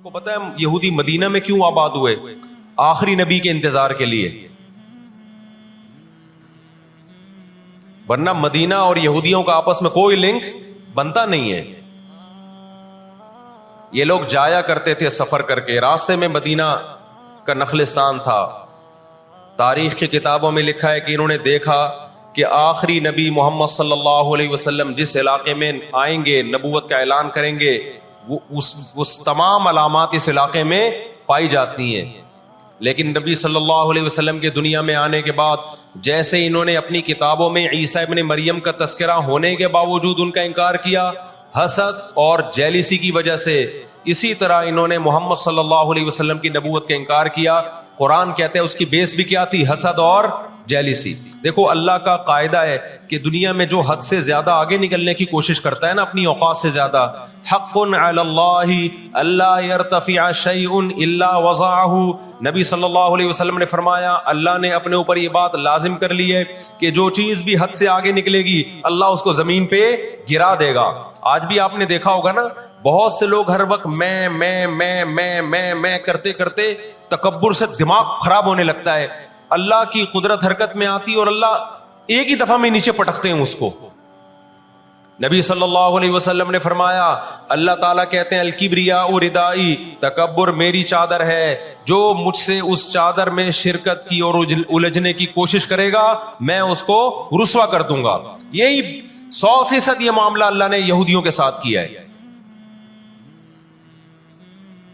کو پتہ ہے یہودی مدینہ میں کیوں آباد ہوئے؟ آخری نبی کے انتظار کے لیے، ورنہ مدینہ اور یہودیوں کا آپس میں کوئی لنک بنتا نہیں ہے۔ یہ لوگ جایا کرتے تھے سفر کر کے، راستے میں مدینہ کا نخلستان تھا۔ تاریخ کی کتابوں میں لکھا ہے کہ انہوں نے دیکھا کہ آخری نبی محمد صلی اللہ علیہ وسلم جس علاقے میں آئیں گے، نبوت کا اعلان کریں گے، اس تمام علامات اس علاقے میں پائی جاتی ہیں۔ لیکن نبی صلی اللہ علیہ وسلم کے دنیا میں آنے کے بعد جیسے انہوں نے اپنی کتابوں میں عیسیٰ ابن مریم کا تذکرہ ہونے کے باوجود ان کا انکار کیا حسد اور جیلیسی کی وجہ سے، اسی طرح انہوں نے محمد صلی اللہ علیہ وسلم کی نبوت کا انکار کیا۔ قرآن کہتے ہیں اس کی بیس بھی کیا تھی؟ حسد اور جیلیسی۔ دیکھو اللہ کا قاعدہ ہے کہ دنیا میں جو حد سے زیادہ آگے نکلنے کی کوشش کرتا ہے نا، اپنی اوقات سے زیادہ، حق علی اللہ الا یرتفع شیء الا وضعہ، نبی صلی اللہ علیہ وسلم نے فرمایا اللہ نے اپنے اوپر یہ بات لازم کر لی ہے کہ جو چیز بھی حد سے آگے نکلے گی اللہ اس کو زمین پہ گرا دے گا۔ آج بھی آپ نے دیکھا ہوگا نا، بہت سے لوگ ہر وقت میں کرتے کرتے تکبر سے دماغ خراب ہونے لگتا ہے۔ اللہ کی قدرت حرکت میں آتی اور اللہ ایک ہی دفعہ میں نیچے پٹکتے ہیں اس کو۔ نبی صلی اللہ علیہ وسلم نے فرمایا اللہ تعالیٰ کہتے ہیں الکبریاء ردائی، تکبر میری چادر ہے، جو مجھ سے اس چادر میں شرکت کی اور الجھنے کی کوشش کرے گا میں اس کو رسوا کر دوں گا۔ یہی 100% یہ معاملہ اللہ نے یہودیوں کے ساتھ کیا ہے۔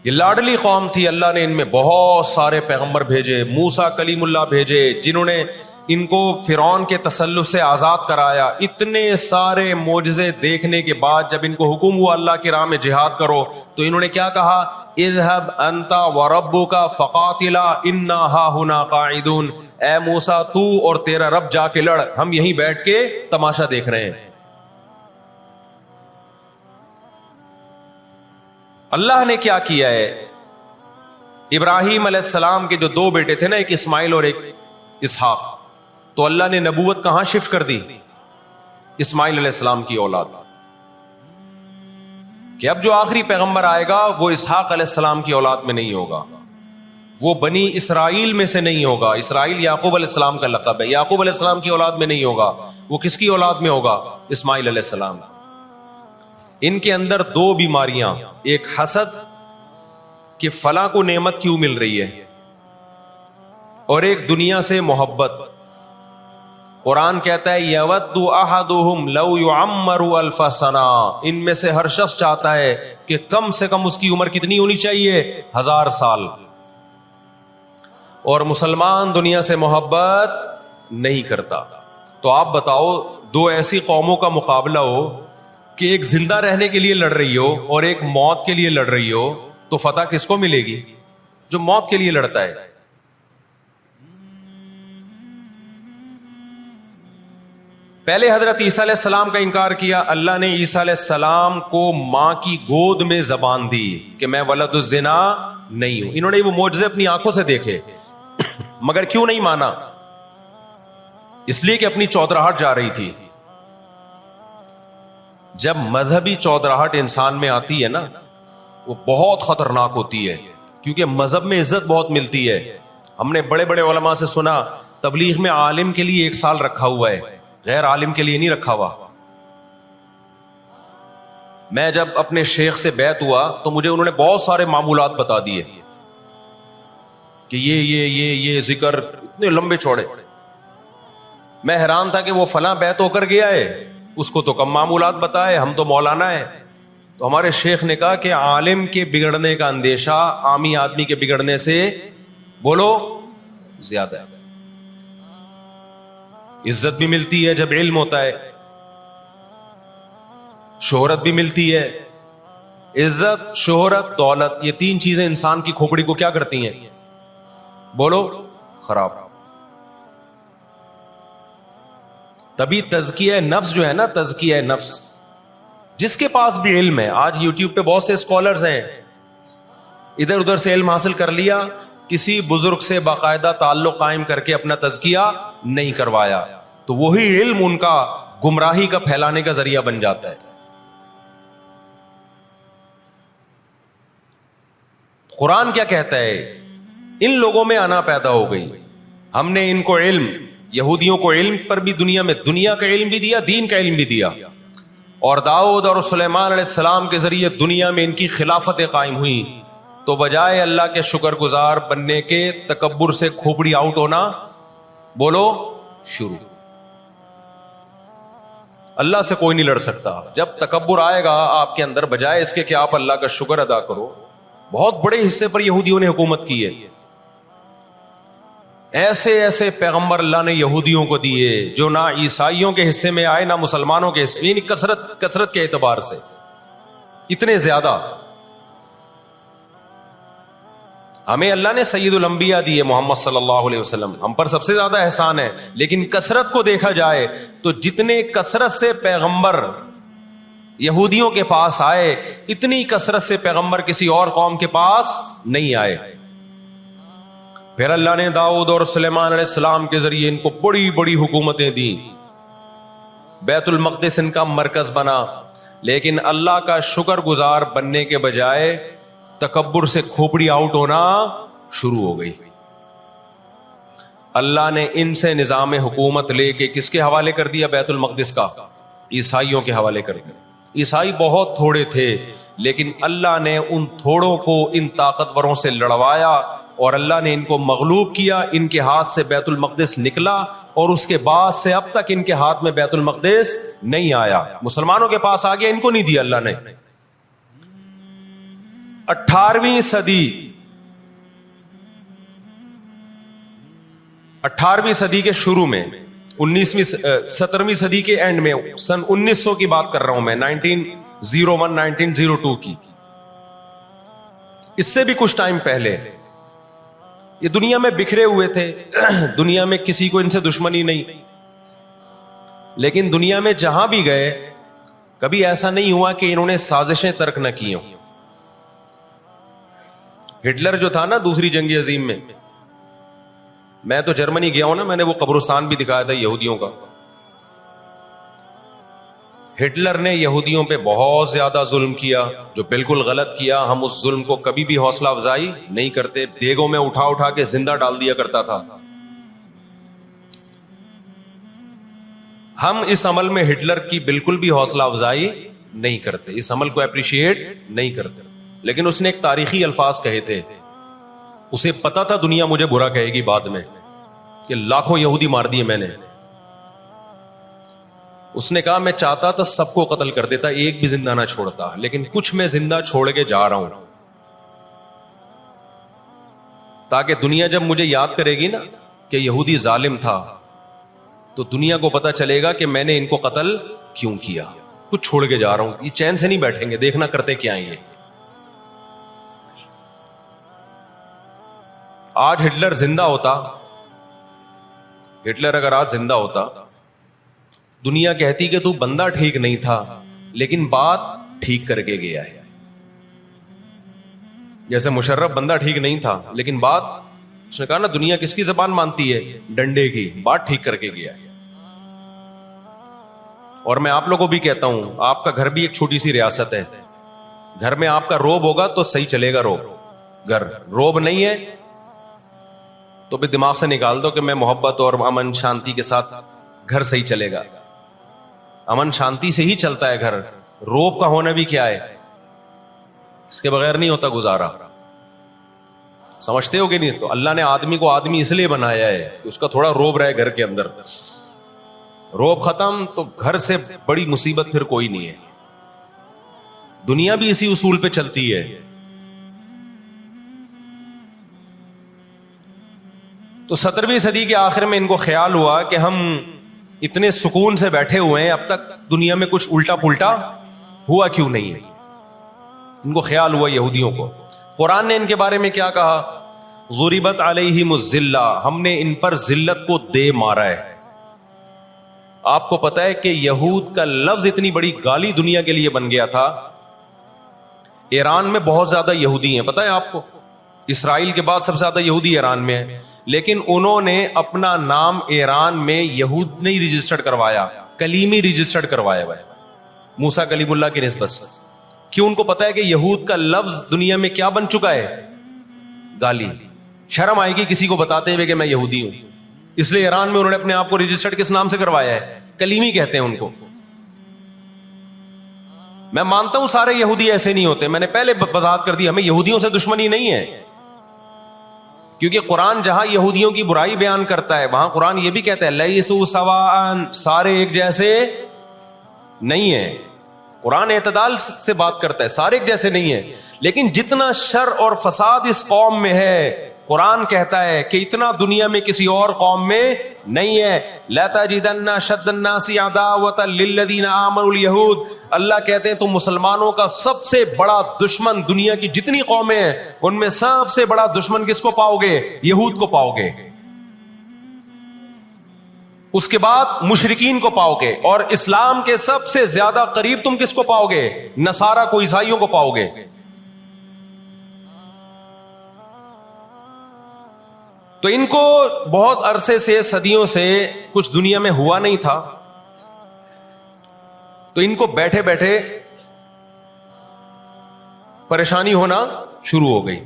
یہ لاڈلی قوم تھی، اللہ نے ان میں بہت سارے پیغمبر بھیجے، موسیٰ کلیم اللہ بھیجے جنہوں نے ان کو فرعون کے تسلط سے آزاد کرایا۔ اتنے سارے معجزے دیکھنے کے بعد جب ان کو حکم ہوا اللہ کی راہ میں جہاد کرو تو انہوں نے کیا کہا؟ اذهب انت وربک فقاتلا انا ہاہنا قاعدون، اے موسیٰ تو اور تیرا رب جا کے لڑ، ہم یہیں بیٹھ کے تماشا دیکھ رہے ہیں۔ اللہ نے کیا کیا ہے؟ ابراہیم علیہ السلام کے جو دو بیٹے تھے نا، ایک اسماعیل اور ایک اسحاق، تو اللہ نے نبوت کہاں شفٹ کر دی؟ اسماعیل علیہ السلام کی اولاد، کہ اب جو آخری پیغمبر آئے گا وہ اسحاق علیہ السلام کی اولاد میں نہیں ہوگا، وہ بنی اسرائیل میں سے نہیں ہوگا۔ اسرائیل یعقوب علیہ السلام کا لقب ہے، یعقوب علیہ السلام کی اولاد میں نہیں ہوگا، وہ کس کی اولاد میں ہوگا؟ اسماعیل علیہ السلام۔ ان کے اندر دو بیماریاں، ایک حسد کہ فلاں کو نعمت کیوں مل رہی ہے، اور ایک دنیا سے محبت۔ قرآن کہتا ہے یود احدہم لو یعمر الف سنہ، ان میں سے ہر شخص چاہتا ہے کہ کم سے کم اس کی عمر کتنی ہونی چاہیے؟ 1000 سال۔ اور مسلمان دنیا سے محبت نہیں کرتا۔ تو آپ بتاؤ، دو ایسی قوموں کا مقابلہ ہو کہ ایک زندہ رہنے کے لیے لڑ رہی ہو اور ایک موت کے لیے لڑ رہی ہو، تو فتح کس کو ملے گی؟ جو موت کے لیے لڑتا ہے۔ پہلے حضرت عیسیٰ علیہ السلام کا انکار کیا، اللہ نے عیسیٰ علیہ السلام کو ماں کی گود میں زبان دی کہ میں ولد الزنا نہیں ہوں۔ انہوں نے وہ معجزے اپنی آنکھوں سے دیکھے، مگر کیوں نہیں مانا؟ اس لیے کہ اپنی چودراہٹ جا رہی تھی۔ جب مذہبی چودراہٹ انسان میں آتی ہے نا، وہ بہت خطرناک ہوتی ہے، کیونکہ مذہب میں عزت بہت ملتی ہے۔ ہم نے بڑے بڑے علماء سے سنا تبلیغ میں عالم کے لیے 1 سال رکھا ہوا ہے، غیر عالم کے لیے نہیں رکھا ہوا۔ میں جب اپنے شیخ سے بیعت ہوا تو مجھے انہوں نے بہت سارے معمولات بتا دیے کہ یہ ذکر اتنے لمبے چوڑے۔ میں حیران تھا کہ وہ فلاں بیعت ہو کر گیا ہے، اس کو تو کم معمولات بتائے، ہم تو مولانا ہے۔ تو ہمارے شیخ نے کہا کہ عالم کے بگڑنے کا اندیشہ عامی آدمی کے بگڑنے سے بولو زیادہ ہے۔ عزت بھی ملتی ہے جب علم ہوتا ہے، شہرت بھی ملتی ہے۔ عزت، شہرت، دولت، یہ 3 چیزیں انسان کی کھوپڑی کو کیا کرتی ہیں؟ بولو خراب۔ تبھی تزکیہ نفس جو ہے نا، تزکیہ نفس، جس کے پاس بھی علم ہے، آج یوٹیوب پہ بہت سے اسکالرز ہیں، ادھر ادھر سے علم حاصل کر لیا، کسی بزرگ سے باقاعدہ تعلق قائم کر کے اپنا تزکیہ نہیں کروایا، تو وہی علم ان کا گمراہی کا پھیلانے کا ذریعہ بن جاتا ہے۔ قرآن کیا کہتا ہے؟ ان لوگوں میں انا پیدا ہو گئی، ہم نے ان کو علم، یہودیوں کو علم پر بھی دنیا کا علم بھی دیا، دین کا علم بھی دیا، اور داؤد اور سلیمان علیہ السلام کے ذریعے دنیا میں ان کی خلافتیں قائم ہوئی، تو بجائے اللہ کے شکر گزار بننے کے تکبر سے کھوپڑی آؤٹ ہونا بولو شروع۔ اللہ سے کوئی نہیں لڑ سکتا۔ جب تکبر آئے گا آپ کے اندر، بجائے اس کے کہ آپ اللہ کا شکر ادا کرو، بہت بڑے حصے پر یہودیوں نے حکومت کی ہے، ایسے ایسے پیغمبر اللہ نے یہودیوں کو دیے جو نہ عیسائیوں کے حصے میں آئے نہ مسلمانوں کے حصے، یعنی کثرت کے اعتبار سے اتنے زیادہ۔ ہمیں اللہ نے سید الانبیاء دیے محمد صلی اللہ علیہ وسلم، ہم پر سب سے زیادہ احسان ہے، لیکن کثرت کو دیکھا جائے تو جتنے کثرت سے پیغمبر یہودیوں کے پاس آئے، اتنی کثرت سے پیغمبر کسی اور قوم کے پاس نہیں آئے۔ پھر اللہ نے داؤد اور سلیمان علیہ السلام کے ذریعے ان کو بڑی بڑی حکومتیں دیں، بیت المقدس ان کا مرکز بنا، لیکن اللہ کا شکر گزار بننے کے بجائے تکبر سے کھوپڑی آؤٹ ہونا شروع ہو گئی۔ اللہ نے ان سے نظام حکومت لے کے کس کے حوالے کر دیا؟ بیت المقدس کا، عیسائیوں کے حوالے کر دیا۔ عیسائی بہت تھوڑے تھے، لیکن اللہ نے ان تھوڑوں کو ان طاقتوروں سے لڑوایا، اور اللہ نے ان کو مغلوب کیا، ان کے ہاتھ سے بیت المقدس نکلا، اور اس کے بعد سے اب تک ان کے ہاتھ میں بیت المقدس نہیں آیا۔ مسلمانوں کے پاس آ گیا، ان کو نہیں دیا اللہ نے۔ 18ویں صدی کے شروع میں، 17ویں صدی کے اینڈ میں، سن 1900 کی بات کر رہا ہوں میں، 1901 1902 کی، اس سے بھی کچھ ٹائم پہلے، یہ دنیا میں بکھرے ہوئے تھے، دنیا میں کسی کو ان سے دشمنی نہیں، لیکن دنیا میں جہاں بھی گئے کبھی ایسا نہیں ہوا کہ انہوں نے سازشیں ترک نہ کی ہوں۔ ہٹلر جو تھا نا دوسری جنگ عظیم میں، میں تو جرمنی گیا ہوں نا، میں نے وہ قبرستان بھی دکھایا تھا یہودیوں کا۔ ہٹلر نے یہودیوں پہ بہت زیادہ ظلم کیا، جو بالکل غلط کیا۔ ہم اس ظلم کو کبھی بھی حوصلہ افزائی نہیں کرتے، دیگوں میں اٹھا اٹھا کے زندہ ڈال دیا کرتا تھا۔ ہم اس عمل میں ہٹلر کی بالکل بھی حوصلہ افزائی نہیں کرتے، اس عمل کو اپریشیٹ نہیں کرتے، لیکن اس نے ایک تاریخی الفاظ کہے تھے، اسے پتا تھا دنیا مجھے برا کہے گی بعد میں، کہ لاکھوں یہودی مار دیے میں نے۔ اس نے کہا میں چاہتا تھا سب کو قتل کر دیتا، ایک بھی زندہ نہ چھوڑتا، لیکن کچھ میں زندہ چھوڑ کے جا رہا ہوں، تاکہ دنیا جب مجھے یاد کرے گی نا کہ یہودی ظالم تھا، تو دنیا کو پتا چلے گا کہ میں نے ان کو قتل کیوں کیا۔ کچھ چھوڑ کے جا رہا ہوں، یہ چین سے نہیں بیٹھیں گے، دیکھنا کرتے کیا ہیں یہ۔ آج ہٹلر زندہ ہوتا، ہٹلر اگر آج زندہ ہوتا، دنیا کہتی کہ تو بندہ ٹھیک نہیں تھا لیکن بات ٹھیک کر کے گیا ہے۔ جیسے مشرف بندہ ٹھیک نہیں تھا لیکن بات، اس نے کہا نا دنیا کس کی زبان مانتی ہے؟ ڈنڈے کی، بات ٹھیک کر کے گیا ہے۔ اور میں آپ لوگوں کو بھی کہتا ہوں، آپ کا گھر بھی ایک چھوٹی سی ریاست ہے، گھر میں آپ کا روب ہوگا تو صحیح چلے گا گھر، روب نہیں ہے تو بھی دماغ سے نکال دو کہ میں محبت اور امن شانتی کے ساتھ گھر صحیح چلے گا۔ امن شانتی سے ہی چلتا ہے گھر، روب کا ہونا بھی کیا ہے، اس کے بغیر نہیں ہوتا گزارا۔ سمجھتے ہو کہ نہیں؟ تو اللہ نے آدمی کو آدمی اس لیے بنایا ہے کہ اس کا تھوڑا روب رہے گھر کے اندر، روب ختم تو گھر سے بڑی مصیبت پھر کوئی نہیں ہے۔ دنیا بھی اسی اصول پہ چلتی ہے۔ تو 17ویں صدی کے آخر میں ان کو خیال ہوا کہ ہم اتنے سکون سے بیٹھے ہوئے ہیں، اب تک دنیا میں کچھ الٹا پلٹا ہوا کیوں نہیں ہے؟ ان کو خیال ہوا یہودیوں کو۔ قرآن نے ان کے بارے میں کیا کہا؟ ضربت علیہم الذلہ، ہم نے ان پر ذلت کو دے مارا ہے۔ آپ کو پتا ہے کہ یہود کا لفظ اتنی بڑی گالی دنیا کے لیے بن گیا تھا۔ ایران میں بہت زیادہ یہودی ہیں، پتا ہے آپ کو؟ اسرائیل کے بعد سب سے زیادہ یہودی ایران میں ہیں، لیکن انہوں نے اپنا نام ایران میں یہود نہیں رجسٹرڈ کروایا، کلیمی رجسٹرڈ کروایا ہوا ہے، موسیٰ کلیم اللہ کی نسبت سے۔ کیوں؟ ان کو پتا ہے کہ یہود کا لفظ دنیا میں کیا بن چکا ہے؟ گالی. شرم آئے گی کسی کو بتاتے ہوئے کہ میں یہودی ہوں. اس لیے ایران میں انہوں نے اپنے آپ کو رجسٹرڈ کس نام سے کروایا ہے؟ کلیمی کہتے ہیں ان کو. میں مانتا ہوں سارے یہودی ایسے نہیں ہوتے, میں نے پہلے وضاحت کر دی, ہمیں یہودیوں سے دشمنی نہیں ہے, کیونکہ قرآن جہاں یہودیوں کی برائی بیان کرتا ہے وہاں قرآن یہ بھی کہتا ہے لیسوا سواء, سارے ایک جیسے نہیں ہیں. قرآن اعتدال سے بات کرتا ہے, سارے ایک جیسے نہیں ہیں. لیکن جتنا شر اور فساد اس قوم میں ہے, قرآن کہتا ہے کہ اتنا دنیا میں کسی اور قوم میں نہیں ہے. لَتَجِدَنَّ أَشَدَّ النَّاسِ عَدَاوَةً لِلَّذِينَ آمَنُوا الْيَهُودَ, اللہ کہتے ہیں تم مسلمانوں کا سب سے بڑا دشمن, دنیا کی جتنی قومیں ہیں ان میں سب سے بڑا دشمن کس کو پاؤ گے؟ یہود کو پاؤ گے. اس کے بعد مشرکین کو پاؤ گے, اور اسلام کے سب سے زیادہ قریب تم کس کو پاؤ گے؟ نصارہ کو, عیسائیوں کو پاؤ گے. تو ان کو بہت عرصے سے, صدیوں سے کچھ دنیا میں ہوا نہیں تھا, تو ان کو بیٹھے بیٹھے پریشانی ہونا شروع ہو گئی.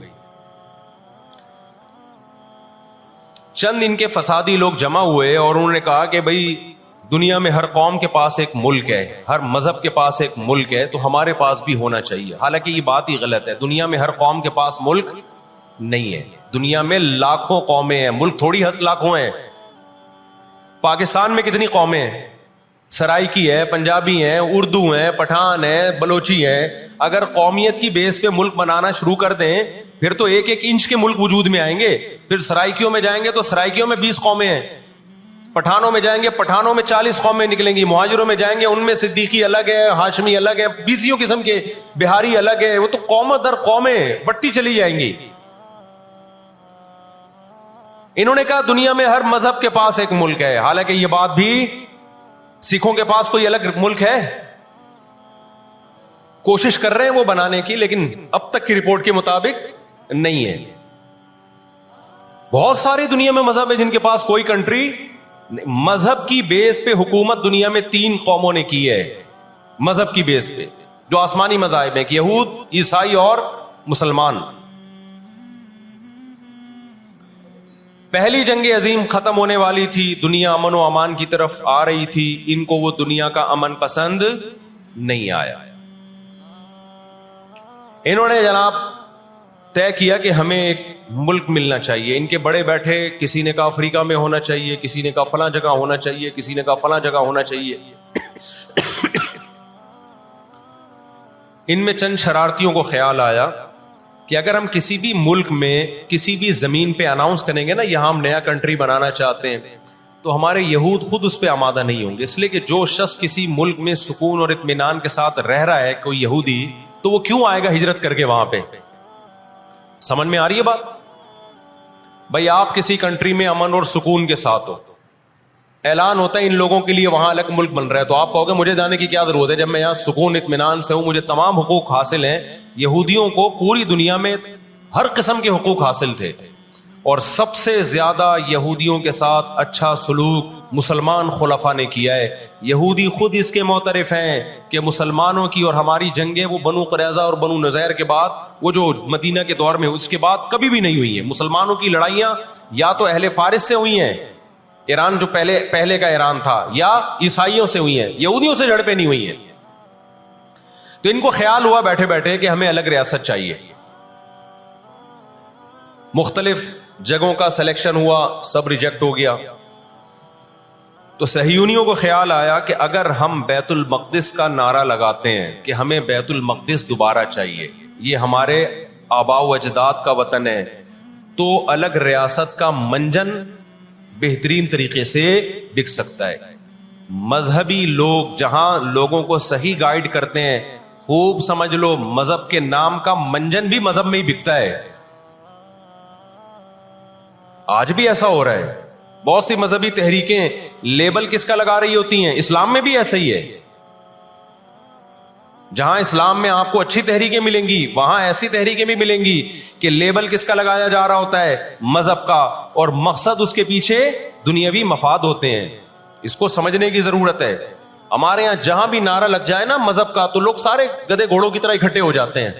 چند ان کے فسادی لوگ جمع ہوئے اور انہوں نے کہا کہ بھئی دنیا میں ہر قوم کے پاس ایک ملک ہے, ہر مذہب کے پاس ایک ملک ہے, تو ہمارے پاس بھی ہونا چاہیے. حالانکہ یہ بات ہی غلط ہے, دنیا میں ہر قوم کے پاس ملک نہیں ہے. دنیا میں لاکھوں قومیں ہیں, ملک تھوڑی لاکھوں ہیں. پاکستان میں کتنی قومیں ہیں؟ سرائکی ہے, پنجابی ہیں, اردو ہیں, پٹھان ہیں, بلوچی ہیں. اگر قومیت کی بیس پہ ملک بنانا شروع کر دیں پھر تو ایک ایک انچ کے ملک وجود میں آئیں گے. پھر سرائکیوں میں جائیں گے تو سرائکیوں میں 20 قومیں ہیں, پٹھانوں میں جائیں گے پٹھانوں میں 40 قومیں نکلیں گی, مہاجروں میں جائیں گے ان میں صدیقی الگ ہے, ہاشمی الگ ہے, 20 قسم کے, بہاری الگ ہے. وہ تو قوم در قومیں بڑھتی چلی جائیں گی. انہوں نے کہا دنیا میں ہر مذہب کے پاس ایک ملک ہے. حالانکہ یہ بات بھی سکھوں کے پاس کوئی الگ ملک ہے, کوشش کر رہے ہیں وہ بنانے کی, لیکن اب تک کی رپورٹ کے مطابق نہیں ہے. بہت ساری دنیا میں مذہب ہے جن کے پاس کوئی کنٹری. مذہب کی بیس پہ حکومت دنیا میں 3 قوموں نے کی ہے, مذہب کی بیس پہ, جو آسمانی مذاہب ہیں, یہود, عیسائی اور مسلمان. پہلی جنگ عظیم ختم ہونے والی تھی, دنیا امن و امان کی طرف آ رہی تھی, ان کو وہ دنیا کا امن پسند نہیں آیا. انہوں نے جناب طے کیا کہ ہمیں ایک ملک ملنا چاہیے. ان کے بڑے بیٹھے, کسی نے کہا افریقہ میں ہونا چاہیے, کسی نے کہا فلاں جگہ ہونا چاہیے, کسی نے کہا فلاں جگہ ہونا چاہیے. ان میں چند شرارتیوں کو خیال آیا کہ اگر ہم کسی بھی ملک میں کسی بھی زمین پہ اناؤنس کریں گے نا یہاں ہم نیا کنٹری بنانا چاہتے ہیں, تو ہمارے یہود خود اس پہ آمادہ نہیں ہوں گے. اس لیے کہ جو شخص کسی ملک میں سکون اور اطمینان کے ساتھ رہ رہا ہے, کوئی یہودی, تو وہ کیوں آئے گا ہجرت کر کے وہاں پہ؟ سمجھ میں آ رہی ہے بات؟ بھائی آپ کسی کنٹری میں امن اور سکون کے ساتھ ہو, اعلان ہوتا ہے ان لوگوں کے لیے وہاں الگ ملک بن رہا ہے, تو آپ کہو گے مجھے جانے کی کیا ضرورت ہے جب میں یہاں سکون اطمینان سے ہوں, مجھے تمام حقوق حاصل ہیں. یہودیوں کو پوری دنیا میں ہر قسم کے حقوق حاصل تھے, اور سب سے زیادہ یہودیوں کے ساتھ اچھا سلوک مسلمان خلفاء نے کیا ہے. یہودی خود اس کے معترف ہیں کہ مسلمانوں کی اور ہماری جنگیں وہ بنو قریظہ اور بنو نذیر کے بعد, وہ جو مدینہ کے دور میں اس کے بعد کبھی بھی نہیں ہوئی ہیں. مسلمانوں کی لڑائیاں یا تو اہل فارس سے ہوئی ہیں, ایران جو پہلے کا ایران تھا, یا عیسائیوں سے ہوئی ہیں, یہودیوں سے جھڑپیں نہیں ہوئی ہیں. تو ان کو خیال ہوا بیٹھے بیٹھے کہ ہمیں الگ ریاست چاہیے. مختلف جگہوں کا سلیکشن ہوا, سب ریجیکٹ ہو گیا. تو صہیونیوں کو خیال آیا کہ اگر ہم بیت المقدس کا نعرہ لگاتے ہیں کہ ہمیں بیت المقدس دوبارہ چاہیے, یہ ہمارے آباء و اجداد کا وطن ہے, تو الگ ریاست کا منجن بہترین طریقے سے بک سکتا ہے. مذہبی لوگ جہاں لوگوں کو صحیح گائیڈ کرتے ہیں, خوب سمجھ لو مذہب کے نام کا منجن بھی مذہب میں ہی بکتا ہے. آج بھی ایسا ہو رہا ہے. بہت سی مذہبی تحریکیں لیبل کس کا لگا رہی ہوتی ہیں؟ اسلام میں بھی ایسا ہی ہے. جہاں اسلام میں آپ کو اچھی تحریکیں ملیں گی, وہاں ایسی تحریکیں بھی ملیں گی کہ لیبل کس کا لگایا جا رہا ہوتا ہے؟ مذہب کا, اور مقصد اس کے پیچھے دنیاوی مفاد ہوتے ہیں. اس کو سمجھنے کی ضرورت ہے. ہمارے یہاں جہاں بھی نعرہ لگ جائے نا مذہب کا, تو لوگ سارے گدھے گھوڑوں کی طرح اکٹھے ہو جاتے ہیں.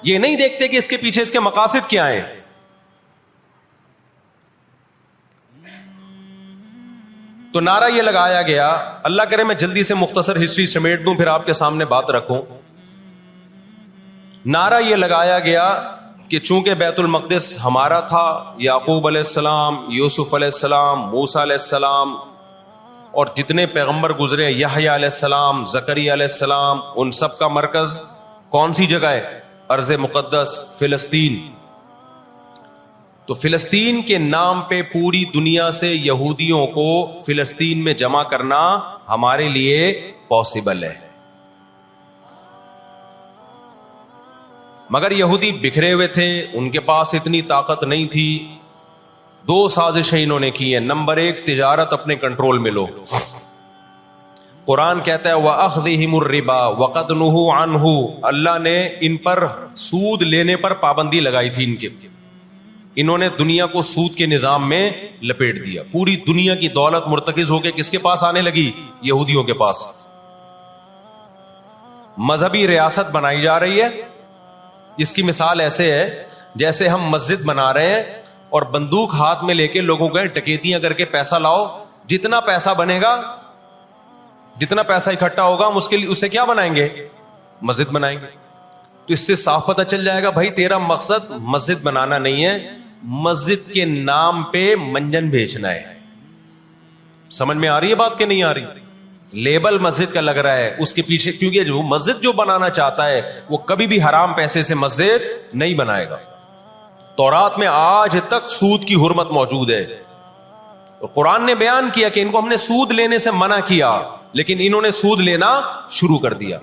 یہ نہیں دیکھتے کہ اس کے پیچھے اس کے مقاصد کیا ہیں. تو نعرہ یہ لگایا گیا, اللہ کرے میں جلدی سے مختصر ہسٹری سمیٹ دوں پھر آپ کے سامنے بات رکھوں. نعرہ یہ لگایا گیا کہ چونکہ بیت المقدس ہمارا تھا, یعقوب علیہ السلام, یوسف علیہ السلام, موسیٰ علیہ السلام اور جتنے پیغمبر گزرے, یحییٰ علیہ السلام, زکریا علیہ السلام, ان سب کا مرکز کون سی جگہ ہے؟ ارض مقدس فلسطین. تو فلسطین کے نام پہ پوری دنیا سے یہودیوں کو فلسطین میں جمع کرنا ہمارے لیے پاسبل ہے. مگر یہودی بکھرے ہوئے تھے, ان کے پاس اتنی طاقت نہیں تھی. دو سازشیں انہوں نے کی ہیں. نمبر ایک, تجارت اپنے کنٹرول میں لو. قرآن کہتا ہے وَأَخْذِهِمُ الرِّبَا وَقَدْ نُهُوا عَنْهُ, اللہ نے ان پر سود لینے پر پابندی لگائی تھی. انہوں نے دنیا کو سود کے نظام میں لپیٹ دیا. پوری دنیا کی دولت مرتکز ہو کے کس کے پاس آنے لگی؟ یہودیوں کے پاس. مذہبی ریاست بنائی جا رہی ہے. اس کی مثال ایسے ہے جیسے ہم مسجد بنا رہے ہیں اور بندوق ہاتھ میں لے کے لوگوں کو ڈکیتیاں کر کے پیسہ لاؤ, جتنا پیسہ بنے گا, جتنا پیسہ اکٹھا ہوگا ہم اسے کیا بنائیں گے؟ مسجد بنائیں گے. تو اس سے صاف پتہ چل جائے گا بھائی تیرا مقصد مسجد بنانا نہیں ہے, مسجد کے نام پہ منجن بیچنا ہے. سمجھ میں آ رہی ہے بات کہ نہیں آ رہی؟ لیبل مسجد کا لگ رہا ہے, اس کے پیچھے کیونکہ جو مسجد جو بنانا چاہتا ہے وہ کبھی بھی حرام پیسے سے مسجد نہیں بنائے گا. تورات میں آج تک سود کی حرمت موجود ہے. قرآن نے بیان کیا کہ ان کو ہم نے سود لینے سے منع کیا, لیکن انہوں نے سود لینا شروع کر دیا.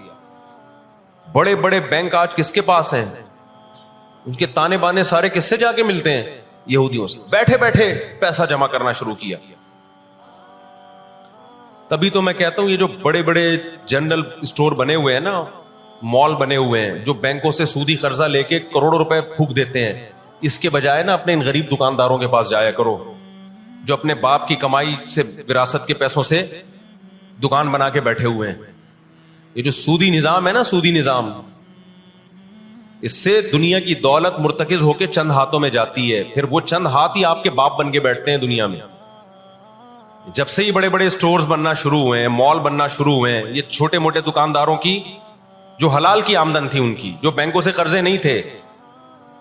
بڑے بڑے بینک آج کس کے پاس ہیں؟ ان کے تانے بانے سارے کس سے جا کے ملتے ہیں؟ یہودیوں سے. بیٹھے بیٹھے پیسہ جمع کرنا شروع کیا. تبھی تو میں کہتا ہوں یہ جو بڑے بڑے جنرل اسٹور بنے ہوئے ہیں نا, مال بنے ہوئے ہیں, جو بینکوں سے سودی قرضہ لے کے کروڑوں روپے پھونک دیتے ہیں, اس کے بجائے نا اپنے ان غریب دکانداروں کے پاس جایا کرو جو اپنے باپ کی کمائی سے, وراثت کے پیسوں سے دکان بنا کے بیٹھے ہوئے ہیں. یہ جو سودی نظام ہے نا, سودی نظام, اس سے دنیا کی دولت مرتکز ہو کے چند ہاتھوں میں جاتی ہے. پھر وہ چند ہاتھ ہی آپ کے باپ بن کے بیٹھتے ہیں دنیا میں. جب سے یہ بڑے بڑے سٹورز بننا شروع ہوئے ہیں, مال بننا شروع ہوئے ہیں, یہ چھوٹے موٹے دکانداروں کی جو حلال کی آمدن تھی, ان کی جو بینکوں سے قرضے نہیں تھے,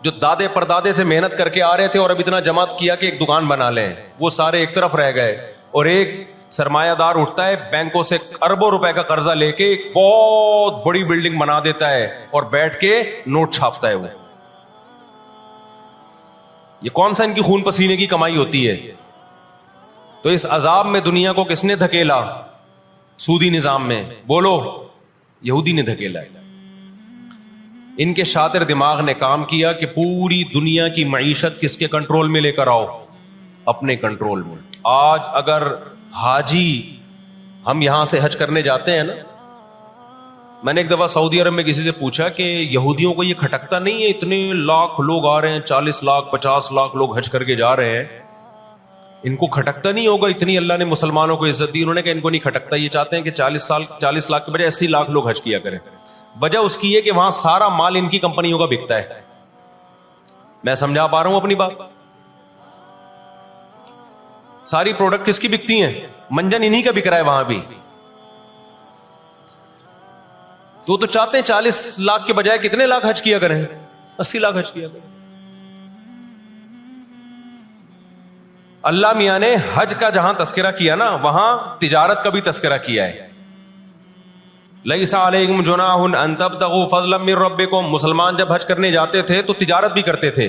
جو دادے پردادے سے محنت کر کے آ رہے تھے اور اب اتنا جمع کیا کہ ایک دکان بنا لیں, وہ سارے ایک طرف رہ گئے. اور ایک سرمایہ دار اٹھتا ہے بینکوں سے اربوں روپے کا قرضہ لے کے ایک بہت بڑی بلڈنگ بنا دیتا ہے اور بیٹھ کے نوٹ چھاپتا ہے. وہ یہ کون سا ان کی خون پسینے کی کمائی ہوتی ہے؟ تو اس عذاب میں دنیا کو کس نے دھکیلا؟ سودی نظام میں. بولو, یہودی نے دھکیلا. ان کے شاطر دماغ نے کام کیا کہ پوری دنیا کی معیشت کس کے کنٹرول میں لے کر آؤ؟ اپنے کنٹرول میں. آج اگر حاجی, ہم یہاں سے حج کرنے جاتے ہیں نا, میں نے ایک دفعہ سعودی عرب میں کسی سے پوچھا کہ یہودیوں کو یہ کھٹکتا نہیں ہے, اتنے لاکھ لوگ آ رہے ہیں, 40 لاکھ 50 لاکھ لوگ حج کر کے جا رہے ہیں, ان کو کھٹکتا نہیں ہوگا اتنی اللہ نے مسلمانوں کو عزت دی؟ انہوں نے کہا ان کو نہیں کھٹکتا, یہ چاہتے ہیں کہ 40 لاکھ کے بجائے 80 لاکھ لوگ حج کیا کریں. وجہ اس کی ہے کہ وہاں سارا مال ان کی کمپنیوں کا بکتا ہے. میں سمجھا پا رہا ہوں اپنی بات؟ ساری پروڈکٹ کس کی بکتی ہیں؟ منجن انہی کا بک رہا ہے وہاں بھی. تو چاہتے ہیں 40 لاکھ کے بجائے کتنے لاکھ حج کیا کریں؟ 80 لاکھ حج کیا کریں. اللہ میاں نے حج کا جہاں تذکرہ کیا نا, وہاں تجارت کا بھی تذکرہ کیا ہے. لیس علیکم جناح ان تبتغوا فضلا من ربکم. مسلمان جب حج کرنے جاتے تھے تو تجارت بھی کرتے تھے,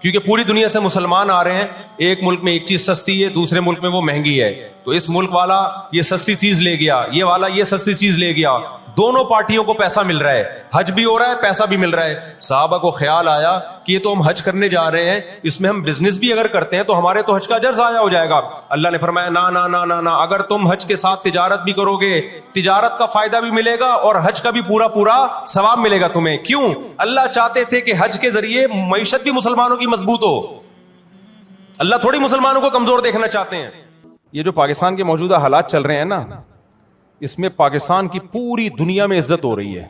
کیونکہ پوری دنیا سے مسلمان آ رہے ہیں. ایک ملک میں ایک چیز سستی ہے, دوسرے ملک میں وہ مہنگی ہے, تو اس ملک والا یہ سستی چیز لے گیا, یہ والا یہ سستی چیز لے گیا, دونوں پارٹیوں کو پیسہ مل رہا ہے, حج بھی ہو رہا ہے, پیسہ بھی مل رہا ہے. صحابہ کو خیال آیا کہ یہ تو ہم حج کرنے جا رہے ہیں, اس میں ہم بزنس بھی اگر کرتے ہیں تو ہمارے تو حج کا اجر ضائع ہو جائے گا. اللہ نے فرمایا نا نا نا نا نا, اگر تم حج کے ساتھ تجارت بھی کرو گے, تجارت کا فائدہ بھی ملے گا اور حج کا بھی پورا پورا ثواب ملے گا تمہیں. کیوں؟ اللہ چاہتے تھے کہ حج کے ذریعے معیشت بھی مسلمانوں کی مضبوط ہو. اللہ تھوڑی مسلمانوں کو کمزور دیکھنا چاہتے ہیں. یہ جو پاکستان کے موجودہ حالات چل رہے ہیں نا, اس میں پاکستان کی پوری دنیا میں عزت ہو رہی ہے,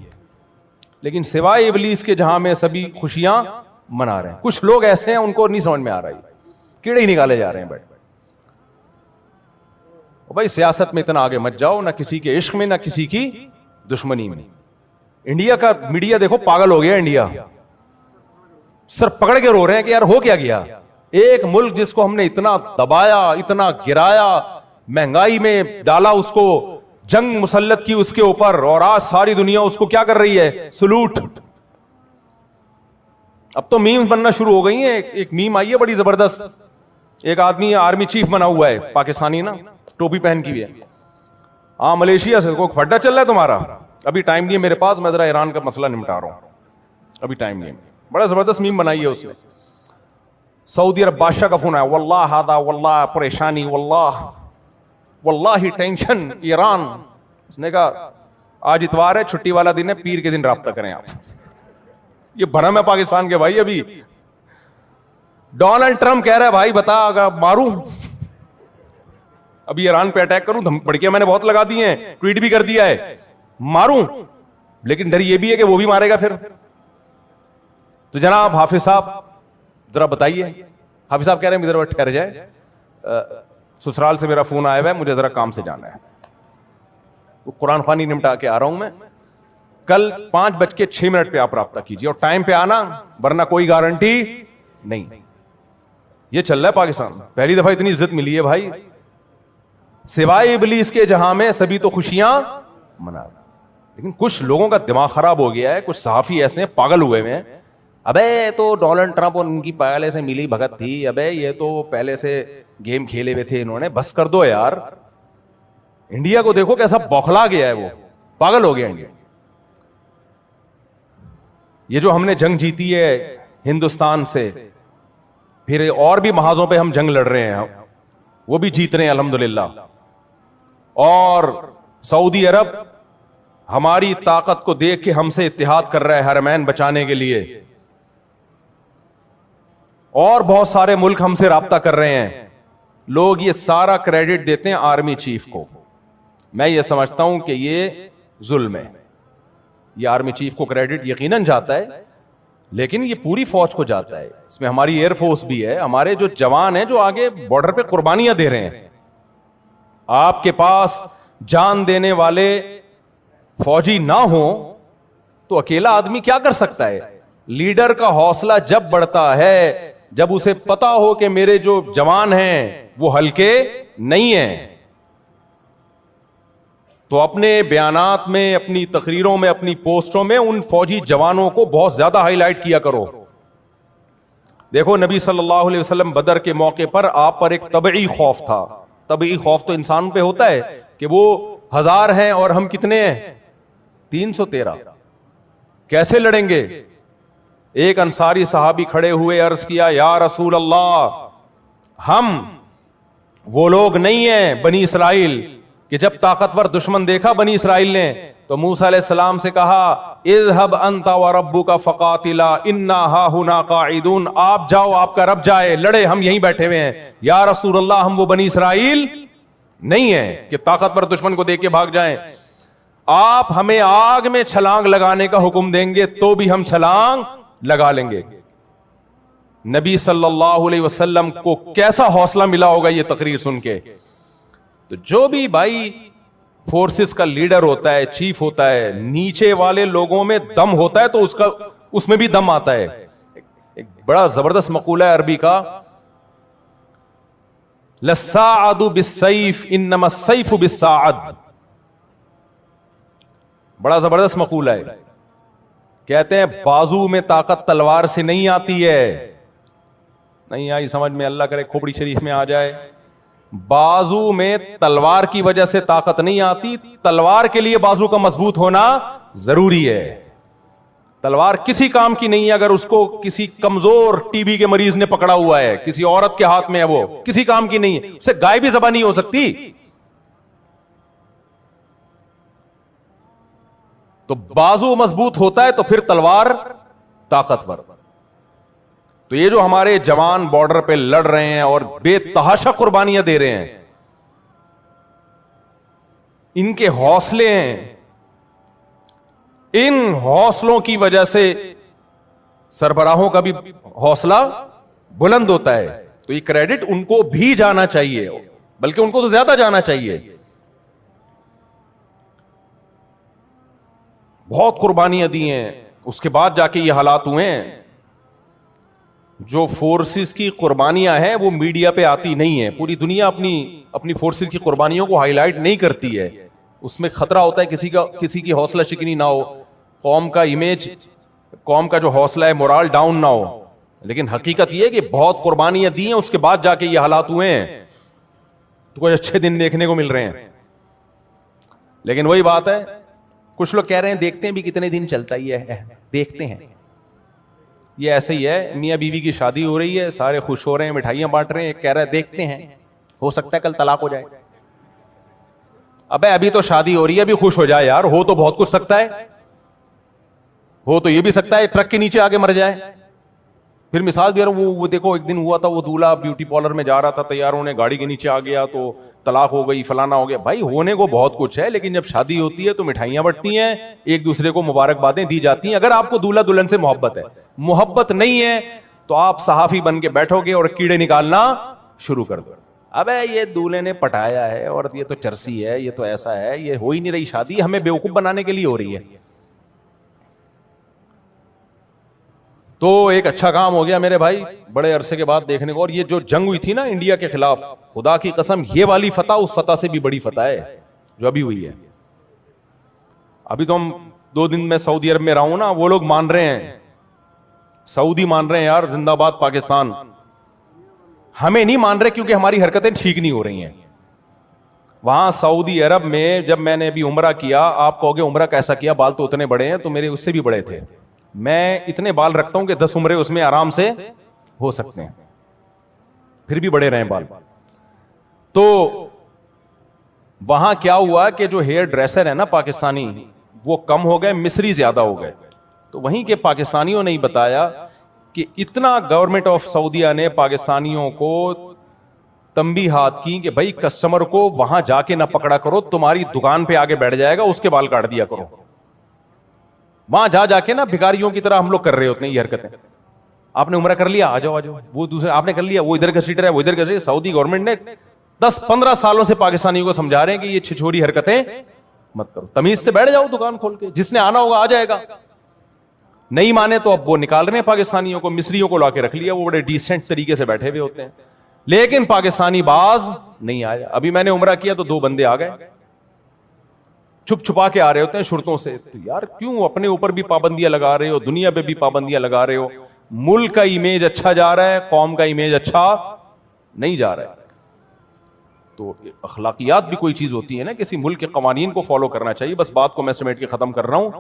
لیکن سوائے ابلیس کے جہاں میں سبھی خوشیاں منا رہے ہیں. کچھ لوگ ایسے ہیں ان کو نہیں سمجھ میں آ رہا ہے, کیڑے ہی نکالے جا رہے ہیں. بھائی سیاست میں اتنا آگے مت جاؤ، نہ کسی کے عشق میں نہ کسی کی دشمنی میں. انڈیا کا میڈیا دیکھو پاگل ہو گیا. انڈیا سر پکڑ کے رو رہے ہیں کہ یار ہو کیا گیا. ایک ملک جس کو ہم نے اتنا دبایا، اتنا گرایا، مہنگائی میں ڈالا، اس کو جنگ مسلط کی اس کے اوپر، اور آج ساری دنیا اس کو کیا کر رہی ہے؟ سلوٹ. اب تو میم بننا شروع ہو گئی ہیں. ایک میم آئی ہے بڑی زبردست، ایک آدمی آرمی چیف بنا ہوا ہے پاکستانی نا، ٹوپی پہن کی ہوئی ہے. ہاں ملیشیا سے کوئی پھڈا چل رہا ہے تمہارا؟ ابھی ٹائم نہیں ہے میرے پاس، میں ذرا ایران کا مسئلہ نمٹا رہا ہوں، ابھی ٹائم نہیں ہے. بڑا زبردست میم بنائی ہے اس نے. سعودی عرب بادشاہ کا فون آیا، واللہ ہادا، واللہ پریشانی، واللہ ٹینشن ایران. اس نے کہا آج اتوار ہے، چھٹی والا دن ہے، پیر کے دن رابطہ کریں آپ. یہ بھرم ہے پاکستان کے بھائی. ابھی ڈونلڈ ٹرمپ کہہ رہا ہے بھائی بتا اگر ماروں، ابھی ایران پہ اٹیک کروں، پڑکیاں میں نے بہت لگا دی ہیں، ٹویٹ بھی کر دیا ہے، ماروں، لیکن ڈر یہ بھی ہے کہ وہ بھی مارے گا پھر. تو جناب حافظ صاحب ذرا بتائیے. حافظ صاحب کہہ رہے ہیں ذرا ٹھہر جائے، سسرال سے میرا فون آیا ہوا ہے، مجھے ذرا کام سے جانا ہے، قرآن خوانی نمٹا کے آ رہا ہوں میں. کل 5:06 پہ آپ رابطہ کیجیے، اور ٹائم پہ آنا، ورنہ کوئی گارنٹی نہیں. یہ چل رہا ہے پاکستان. پہلی دفعہ اتنی عزت ملی ہے بھائی. سوائے ابلیس کے جہاں میں سبھی تو خوشیاں منا. لیکن کچھ لوگوں کا دماغ خراب ہو گیا ہے، کچھ صحافی ایسے ہیں پاگل ہوئے ہوئے ہیں. ابے تو ڈونلڈ ٹرمپ اور ان کی پہلے سے ملی بھگت تھی، ابے یہ تو پہلے سے گیم کھیلے ہوئے تھے انہوں نے، بس کر دو یار. انڈیا کو دیکھو کیسا بوکھلا گیا ہے، وہ پاگل ہو گیا انڈیا. یہ جو ہم نے جنگ جیتی ہے ہندوستان سے، پھر اور بھی محاذوں پہ ہم جنگ لڑ رہے ہیں، وہ بھی جیت رہے ہیں الحمدللہ. اور سعودی عرب ہماری طاقت کو دیکھ کے ہم سے اتحاد کر رہا ہے حرمین بچانے کے لیے، اور بہت سارے ملک ہم سے رابطہ کر رہے ہیں. لوگ یہ سارا کریڈٹ دیتے ہیں آرمی چیف کو. میں یہ سمجھتا ہوں کہ یہ ظلم ہے. یہ آرمی چیف کو کریڈٹ یقیناً جاتا ہے، لیکن یہ پوری فوج کو جاتا ہے. اس میں ہماری ایئر فورس بھی ہے، ہمارے جو جوان ہیں جو آگے بارڈر پہ قربانیاں دے رہے ہیں. آپ کے پاس جان دینے والے فوجی نہ ہو تو اکیلا آدمی کیا کر سکتا ہے؟ لیڈر کا حوصلہ جب بڑھتا ہے جب اسے پتا ہو کہ میرے جو جوان ہیں وہ ہلکے نہیں ہیں، تو اپنے بیانات میں، اپنی تقریروں میں، اپنی پوسٹوں میں ان فوجی جوانوں کو بہت زیادہ ہائی لائٹ کیا کرو. دیکھو نبی صلی اللہ علیہ وسلم بدر کے موقع پر آپ پر ایک طبعی خوف تھا. طبعی خوف تو انسان پہ ہوتا ہے کہ وہ 1000 ہیں اور ہم کتنے ہیں؟ 313. کیسے لڑیں گے؟ ایک انصاری صحابی کھڑے ہوئے، عرض کیا یا رسول اللہ، ہم وہ لوگ نہیں ہیں بنی اسرائیل کہ جب طاقتور دشمن دیکھا بنی اسرائیل نے تو موسیٰ علیہ السلام سے کہا اذهب انت وربک فقاتلا انا ہاہنا قاعدون، آپ جاؤ، آپ کا رب جائے، لڑے، ہم یہیں بیٹھے ہوئے ہیں. یا رسول اللہ ہم وہ بنی اسرائیل نہیں ہیں کہ طاقتور دشمن کو دیکھ کے بھاگ جائیں. آپ ہمیں آگ میں چھلانگ لگانے کا حکم دیں گے تو بھی ہم چھلانگ لگا لیں گے. نبی صلی اللہ علیہ وسلم کو کیسا حوصلہ ملا ہوگا یہ تقریر سن کے. تو جو بھی بھائی فورسز کا لیڈر ہوتا ہے، چیف ہوتا ہے، نیچے والے لوگوں میں دم ہوتا ہے تو اس میں بھی دم آتا ہے. ایک بڑا زبردست مقولہ ہے عربی کا، للساعد بالسیف انما السیف بالساعد. بڑا زبردست مقولہ ہے. کہتے ہیں بازو میں طاقت تلوار سے نہیں آتی ہے. نہیں آئی سمجھ میں؟ اللہ کرے کھوپڑی شریف میں آ جائے. بازو میں تلوار کی وجہ سے طاقت نہیں آتی، تلوار کے لیے بازو کا مضبوط ہونا ضروری ہے. تلوار کسی کام کی نہیں ہے اگر اس کو کسی کمزور ٹی بی کے مریض نے پکڑا ہوا ہے، کسی عورت کے ہاتھ میں ہے، وہ کسی کام کی نہیں ہے، اس سے گائے بھی ذبح نہیں ہو سکتی. تو بازو مضبوط ہوتا ہے تو پھر تلوار طاقتور. تو یہ جو ہمارے جوان بارڈر پہ لڑ رہے ہیں اور بے تحاشا قربانیاں دے رہے ہیں، ان کے حوصلے ہیں، ان حوصلوں کی وجہ سے سربراہوں کا بھی حوصلہ بلند ہوتا ہے. تو یہ کریڈٹ ان کو بھی جانا چاہیے. بلکہ ان کو تو زیادہ جانا چاہیے. بہت قربانیاں دی ہیں, اس کے بعد جا کے یہ حالات ہوئے ہیں. جو فورسز کی قربانیاں ہیں وہ میڈیا پہ آتی نہیں ہیں. پوری دنیا اپنی فورسز کی قربانیوں کو ہائی لائٹ نہیں کرتی ہے. اس میں خطرہ ہوتا ہے کسی کی حوصلہ شکنی نہ ہو, قوم کا امیج, قوم کا جو حوصلہ ہے مورال ڈاؤن نہ ہو. لیکن حقیقت یہ ہے کہ بہت قربانیاں دی ہیں, اس کے بعد جا کے یہ حالات ہوئے ہیں. تو کوئی اچھے دن دیکھنے کو مل رہے ہیں. لیکن وہی بات ہے, کچھ لوگ کہہ رہے ہیں دیکھتے ہیں بھی کتنے دن چلتا ہی ہے, دیکھتے ہیں. یہ ایسے ہی ہے, میاں بیوی کی شادی ہو رہی ہے, سارے خوش ہو رہے ہیں, مٹھائیاں بانٹ رہے ہیں, ایک کہہ رہا ہے دیکھتے ہیں, ہو سکتا ہے کل طلاق ہو جائے. ابے ابھی تو شادی ہو رہی ہے, ابھی خوش ہو جائے یار. ہو تو بہت کچھ سکتا ہے, ہو تو یہ بھی سکتا ہے ٹرک کے نیچے آگے مر جائے. پھر مثال دے رہا ہوں, وہ دیکھو ایک دن ہوا تھا, وہ دولہا بیوٹی پارلر میں جا رہا تھا, تیار ہونے گاڑی کے نیچے آ گیا تو طلاق ہو گئی, فلانا ہو گیا. بھائی ہونے کو بہت کچھ ہے, لیکن جب شادی ہوتی ہے تو مٹھائیاں بٹتی ہیں, ایک دوسرے کو مبارکبادیں دی جاتی ہیں. اگر آپ کو دولہا دلہن سے محبت ہے, محبت نہیں ہے تو آپ صحافی بن کے بیٹھو گے اور کیڑے نکالنا شروع کر دو. ابے یہ دولہے نے پٹایا ہے, اور یہ تو چرسی ہے, یہ تو ایسا ہے, یہ ہو ہی نہیں رہی شادی, ہمیں بیوقوف بنانے کے لیے ہو رہی ہے. تو ایک اچھا کام ہو گیا میرے بھائی بڑے عرصے کے بعد دیکھنے کو. اور یہ جو جنگ ہوئی تھی نا انڈیا کے خلاف, خدا کی قسم یہ والی فتح اس فتح سے بھی بڑی فتح ہے جو ابھی ہوئی ہے. ابھی تو ہم 2 دن میں سعودی عرب میں رہا ہوں نا, وہ لوگ مان رہے ہیں, سعودی مان رہے ہیں یار زندہ باد پاکستان. ہمیں نہیں مان رہے کیونکہ ہماری حرکتیں ٹھیک نہیں ہو رہی ہیں. وہاں سعودی عرب میں جب میں نے ابھی عمرہ کیا, آپ کہو گے عمرہ کیسا کیا, بال تو اتنے بڑے ہیں, تو میرے اس سے بھی بڑے تھے. میں اتنے بال رکھتا ہوں کہ 10 عمرے اس میں آرام سے ہو سکتے ہیں, پھر بھی بڑے رہے بال. تو وہاں کیا ہوا کہ جو ہیئر ڈریسر ہے نا پاکستانی, وہ کم ہو گئے, مصری زیادہ ہو گئے. تو وہیں کے پاکستانیوں نے بتایا کہ اتنا گورنمنٹ آف سعودیہ نے پاکستانیوں کو تنبیہات کی کہ بھائی کسٹمر کو وہاں جا کے نہ پکڑا کرو, تمہاری دکان پہ آگے بیٹھ جائے گا, اس کے بال کاٹ دیا کرو. وہاں جا کے نا بھکاریوں کی طرح ہم لوگ کر رہے ہوتے ہیں یہ حرکتیں. آپ نے عمرہ کر لیا, آ جاؤ, وہ دوسرے آپ نے کر لیا, وہ ادھر گھسیٹ رہا ہے, وہ ادھر گھسیٹ. سعودی گورنمنٹ نے 10-15 سالوں سے پاکستانیوں کو سمجھا رہے ہیں کہ یہ چھچوری حرکتیں مت کرو, تمیز سے بیٹھ جاؤ دکان کھول کے, جس نے آنا ہوگا آ جائے گا. نہیں مانے تو اب وہ نکال رہے ہیں پاکستانیوں کو, مصریوں کو لا کے رکھ لیا, وہ بڑے ڈیسنٹ طریقے سے بیٹھے ہوئے ہوتے ہیں. لیکن پاکستانی باز نہیں آیا. ابھی میں نے عمرہ کیا تو 2 بندے آ گئے, چھپ چھپا کے آ رہے ہوتے ہیں شرطوں سے. تو یار کیوں اپنے اوپر بھی پابندیاں لگا رہے ہو, دنیا پہ بھی پابندیاں لگا رہے ہو. ملک کا امیج اچھا جا رہا ہے, قوم کا امیج اچھا نہیں جا رہا ہے. تو اخلاقیات بھی کوئی چیز ہوتی ہے نا, کسی ملک کے قوانین کو فالو کرنا چاہیے. بس بات کو میں سمیٹ کے ختم کر رہا ہوں.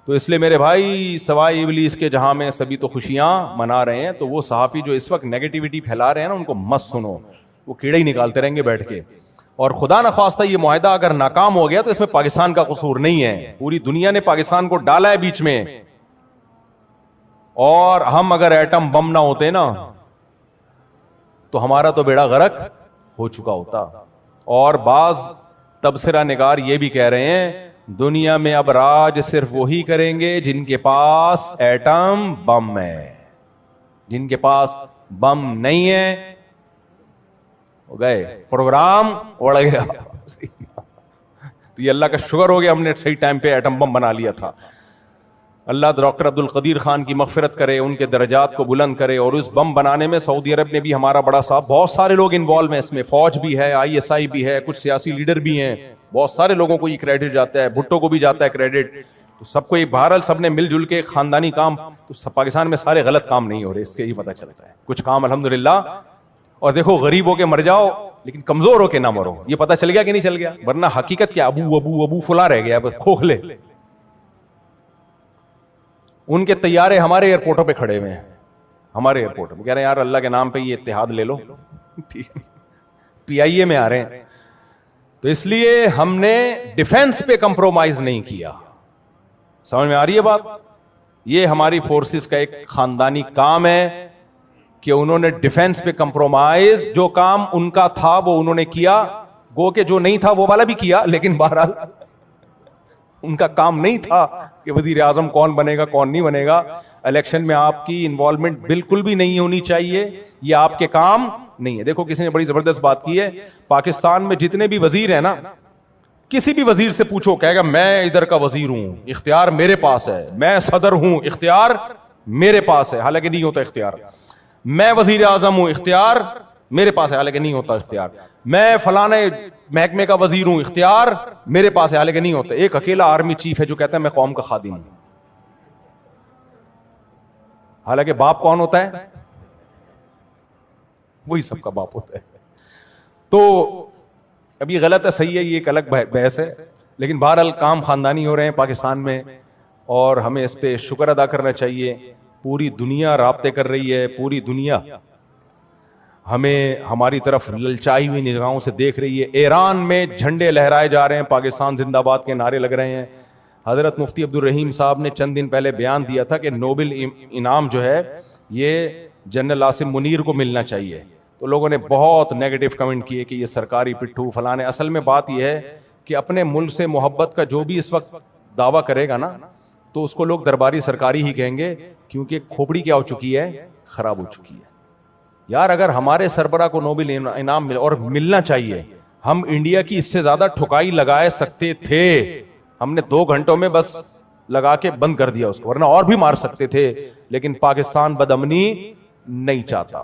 تو اس لیے میرے بھائی سوائے ابلیس کے جہاں میں سبھی تو خوشیاں منا رہے ہیں. تو وہ صحافی جو اس وقت نیگیٹیوٹی پھیلا رہے ہیں نا, ان کو مت سنو, وہ کیڑے ہی نکالتے رہیں گے بیٹھ کے. اور خدا نخواستہ یہ معاہدہ اگر ناکام ہو گیا تو اس میں پاکستان کا قصور نہیں ہے, پوری دنیا نے پاکستان کو ڈالا ہے بیچ میں. اور ہم اگر ایٹم بم نہ ہوتے نا تو ہمارا تو بیڑا غرق ہو چکا ہوتا. اور بعض تبصرہ نگار یہ بھی کہہ رہے ہیں دنیا میں اب راج صرف وہی کریں گے جن کے پاس ایٹم بم ہے, جن کے پاس بم نہیں ہے ہو گئے, پروگرام اڑ گیا. تو یہ اللہ کا شکر ہو گیا ہم نے صحیح ٹائم پہ ایٹم بم بنا لیا تھا. اللہ ڈاکٹر عبد القدیر خان کی مغفرت کرے, ان کے درجات کو بلند کرے. اور اس بم بنانے میں سعودی عرب نے بھی ہمارا بڑا ساتھ, بہت سارے لوگ انوالو ہیں اس میں, فوج بھی ہے, ISI بھی ہے, کچھ سیاسی لیڈر بھی ہیں, بہت سارے لوگوں کو یہ کریڈٹ جاتا ہے, بھٹو کو بھی جاتا ہے کریڈٹ. تو سب کو یہ بہرحال سب نے مل جل کے خاندانی کام, تو پاکستان میں سارے غلط کام نہیں ہو رہے, اس سے ہی پتہ چلتا ہے کچھ کام الحمدللہ. اور دیکھو غریب ہو کے مر جاؤ لیکن کمزور ہو کے نہ مرو, یہ پتہ چل گیا کہ نہیں چل گیا. ورنہ حقیقت کیا, ابو فلاں رہ گیا, کھوکھلے. ان کے طیارے ہمارے ایئرپورٹوں پہ کھڑے ہوئے ہیں, ہمارے ایئرپورٹ میں, کہہ رہے ہیں یار اللہ کے نام پہ یہ اتحاد لے لو. PIA میں آ رہے ہیں. تو اس لیے ہم نے ڈیفنس پہ کمپرومائز نہیں کیا. سمجھ میں آ رہی ہے بات؟ یہ ہماری فورسز کا ایک خاندانی کام ہے کہ انہوں نے ڈیفنس پہ کمپرومائز, جو کام ان کا تھا وہ انہوں نے کیا, گو کہ جو نہیں تھا وہ والا بھی کیا, لیکن بہرحال ان کا کام نہیں تھا کہ وزیر اعظم کون بنے گا کون نہیں بنے گا. الیکشن میں آپ کی انوالومنٹ بالکل بھی نہیں ہونی چاہیے, یہ آپ کے کام نہیں ہے. دیکھو کسی نے بڑی زبردست بات کی ہے, پاکستان میں جتنے بھی وزیر ہیں نا, کسی بھی وزیر سے پوچھو کہے گا میں ادھر کا وزیر ہوں, اختیار میرے پاس ہے, میں صدر ہوں, اختیار میرے پاس ہے, حالانکہ نہیں ہوتا اختیار. میں وزیر اعظم ہوں, اختیار میرے پاس ہے, حالانکہ نہیں ہوتا اختیار. میں فلانے محکمے کا وزیر ہوں, اختیار میرے پاس ہے, حالانکہ نہیں ہوتا. ایک اکیلا آرمی چیف ہے جو کہتا ہے میں قوم کا خادم ہوں, حالانکہ باپ کون ہوتا ہے؟ وہی سب کا باپ ہوتا ہے. تو اب یہ غلط ہے صحیح ہے, یہ ایک الگ بحث ہے, لیکن بہرحال کام خاندانی ہو رہے ہیں پاکستان میں, اور ہمیں اس پہ شکر ادا کرنا چاہیے. پوری دنیا رابطے کر رہی ہے, پوری دنیا ہمیں ہماری طرف للچائی ہوئی نگاہوں سے دیکھ رہی ہے. ایران میں جھنڈے لہرائے جا رہے ہیں, پاکستان زندہ باد کے نعرے لگ رہے ہیں. حضرت مفتی عبدالرحیم صاحب نے چند دن پہلے بیان دیا تھا کہ نوبل انعام جو ہے یہ جنرل عاصم منیر کو ملنا چاہیے. تو لوگوں نے بہت نیگیٹو کمنٹ کیے کہ یہ سرکاری پٹھو فلانے. اصل میں بات یہ ہے کہ اپنے ملک سے محبت کا جو بھی اس وقت دعویٰ کرے گا نا, تو اس کو لوگ درباری سرکاری ہی کہیں گے, کیونکہ کھوپڑی کیا ہو چکی ہے, خراب ہو چکی ہے. یار اگر ہمارے سربراہ کو نوبل انعام مل, اور ملنا چاہیے, ہم انڈیا کی اس سے زیادہ ٹھکائی لگائے سکتے تھے. ہم نے 2 گھنٹوں میں بس لگا کے بند کر دیا اس کو, ورنہ اور بھی مار سکتے تھے, لیکن پاکستان بدامنی نہیں چاہتا.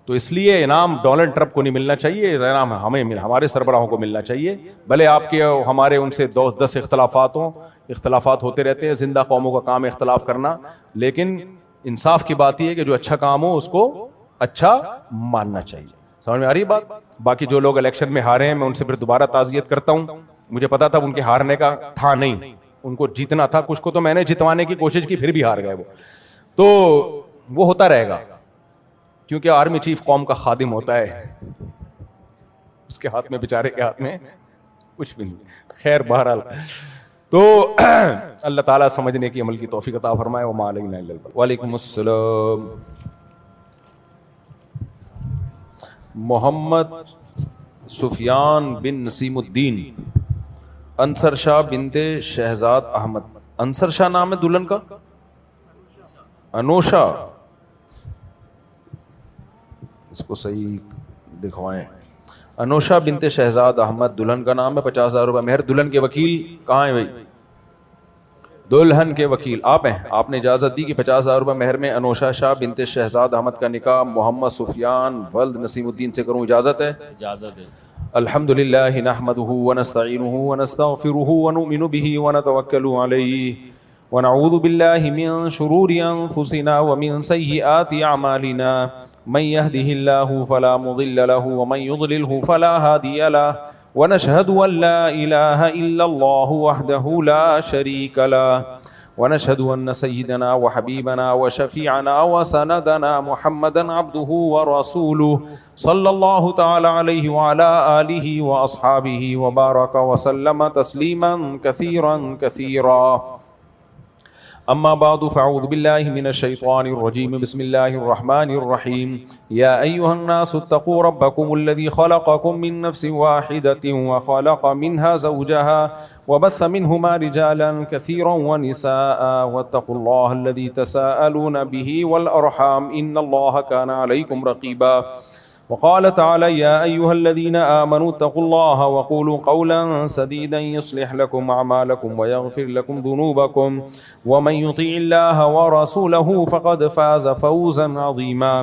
تو اس لیے انعام ڈونلڈ ٹرمپ کو نہیں ملنا چاہیے, انعام ہمیں ہمارے سربراہوں کو ملنا چاہیے. بھلے آپ کے ہمارے ان سے 10 اختلافات ہوں, اختلافات ہوتے رہتے ہیں, زندہ قوموں کا کام ہے اختلاف کرنا, لیکن انصاف کی بات یہ ہے کہ جو اچھا کام ہو اس کو اچھا ماننا چاہیے. سمجھ میں آ رہی ہے بات؟ باقی جو لوگ الیکشن میں ہارے ہیں میں ان سے پھر دوبارہ تعزیت کرتا ہوں. مجھے پتا تھا ان کے ہارنے کا تھا نہیں, ان کو جیتنا تھا. کچھ کو تو میں نے جتوانے کی کوشش کی, پھر بھی ہار گئے وہ. تو وہ ہوتا رہے گا, کیونکہ آرمی چیف قوم کا خادم ہوتا ہے, اس کے ہاتھ میں بیچارے کے ہاتھ میں کچھ بھی نہیں. خیر بہرحال تو اللہ تعالیٰ سمجھنے کی عمل کی توفیق عطا فرمائے. وما علینا الا البلاغ. وعلیکم السلام. محمد سفیان بن نسیم الدین, انصر شاہ بنت شہزاد احمد. انصر شاہ نام ہے دلہن کا, انوشا, اس کو صحیح دکھوائیں. انوشا بنت شہزاد احمد دلہن کا نام ہے. 50,000 روپے مہر. دلہن کے وکیل کہاں ہیں بھائی؟ دلہن کے وکیل آپ ہیں. آپ نے اجازت دی کہ 50,000 روپے مہر میں انوشا شاہ بنت شہزاد احمد کا نکاح محمد سفیان ولد نسیم الدین سے کروں. اجازت ہے؟ اجازت ہے. الحمدللہ نحمدہ ونستعینہ ونستغفرہ ونؤمن بہ ونتوکل علیہ ونعوذ باللہ من شرور انفسنا ومن سیئات اعمالنا من يهده الله فلا مضل له ومن يضلله فلا هادي له ونشهد أن لا إله إلا الله وحده لا شريك له ونشهد أن سيدنا وحبيبنا وشفيعنا وسندنا محمدا عبده ورسوله صلى الله تعالى عليه وعلى آله وأصحابه وبارك وسلم تسليما كثيرا كثيرا. اما بعد فاعوذ بالله من الشيطان الرجيم. بسم الله الرحمن الرحيم. يا ايها الناس اتقوا ربكم الذي خلقكم من نفس واحدة وخلق منها زوجها وبث منهما رجالا كثيرا ونساء واتقوا الله الذي تساءلون به والارحام ان الله كان عليكم رقيبا. وقال تعالى يا أيها الذين آمنوا اتقوا الله وقولوا قولا سديدا يصلح لكم أعمالكم ويغفر لكم ذنوبكم ومن يطيع الله ورسوله فقد فاز فوزا عظيما.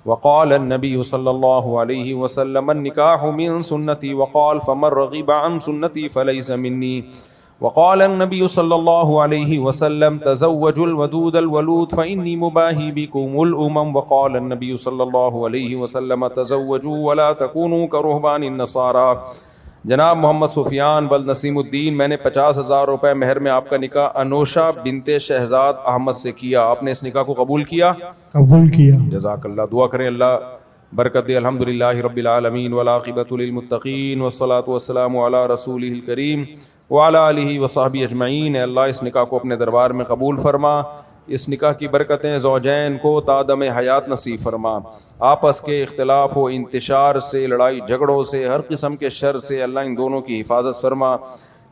وقال النبي صلى الله عليه وسلم النكاح من سنتي وقال فمن رغب عن سنتي فليس مني. وقال النبي صلى الله عليه وسلم تزوجوا الودود الولود فإني مباهي بكم الأمم. وقال النبي صلى الله عليه وسلم تزوجوا ولا تكونوا كرهبان النصارى. جناب محمد سفیان بل نسیم الدین, میں نے 50,000 روپے مہر میں آپ کا نکاح انوشا بنت شہزاد احمد سے کیا. آپ نے اس نکاح کو قبول کیا؟ قبول کیا. جزاک اللہ. دعا کریں اللہ برکت دے. الحمدللہ رب العالمین والعاقبۃ للمتقین والصلاۃ والسلام علی رسولہ الکریم وعلی آلہ وصحبہ اجمعین. اے اللہ اس نکاح کو اپنے دربار میں قبول فرما. اس نکاح کی برکتیں زوجین کو تادم حیات نصیب فرما. آپس کے اختلاف و انتشار سے, لڑائی جھگڑوں سے, ہر قسم کے شر سے اللہ ان دونوں کی حفاظت فرما.